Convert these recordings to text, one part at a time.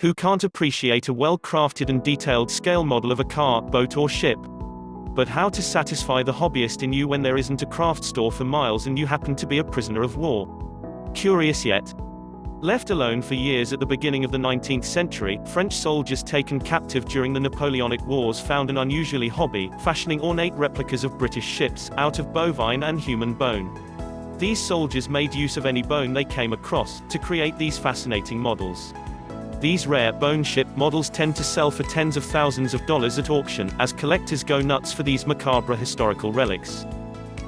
Who can't appreciate a well-crafted and detailed scale model of a car, boat or ship? But how to satisfy the hobbyist in you when there isn't a craft store for miles and you happen to be a prisoner of war? Curious yet? Left alone for years at the beginning of the 19th century, French soldiers taken captive during the Napoleonic Wars found an unusual hobby, fashioning ornate replicas of British ships, out of bovine and human bone. These soldiers made use of any bone they came across, to create these fascinating models. These rare, bone ship models tend to sell for tens of thousands of dollars at auction, as collectors go nuts for these macabre historical relics.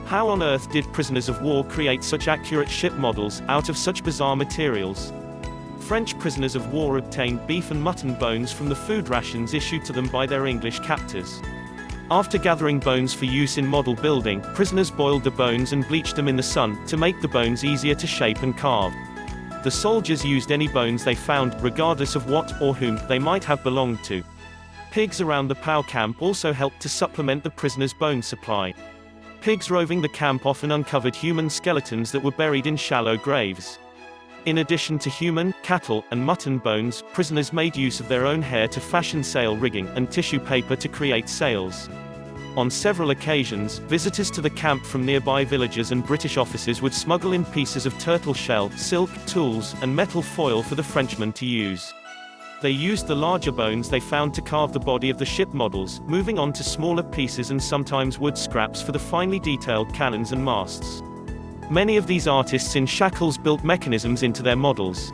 How on earth did prisoners of war create such accurate ship models, out of such bizarre materials? French prisoners of war obtained beef and mutton bones from the food rations issued to them by their English captors. After gathering bones for use in model building, prisoners boiled the bones and bleached them in the sun, to make the bones easier to shape and carve. The soldiers used any bones they found, regardless of what, or whom, they might have belonged to. Pigs around the POW camp also helped to supplement the prisoners' bone supply. Pigs roving the camp often uncovered human skeletons that were buried in shallow graves. In addition to human, cattle, and mutton bones, prisoners made use of their own hair to fashion sail rigging, and tissue paper to create sails. On several occasions, visitors to the camp from nearby villages and British officers would smuggle in pieces of turtle shell, silk, tools, and metal foil for the Frenchmen to use. They used the larger bones they found to carve the body of the ship models, moving on to smaller pieces and sometimes wood scraps for the finely detailed cannons and masts. Many of these artists in shackles built mechanisms into their models.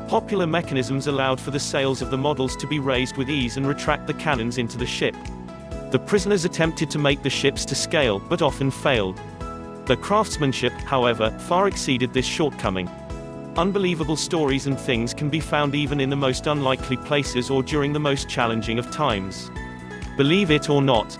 Popular mechanisms allowed for the sails of the models to be raised with ease and retract the cannons into the ship. The prisoners attempted to make the ships to scale, but often failed. Their craftsmanship, however, far exceeded this shortcoming. Unbelievable stories and things can be found even in the most unlikely places or during the most challenging of times. Believe it or not,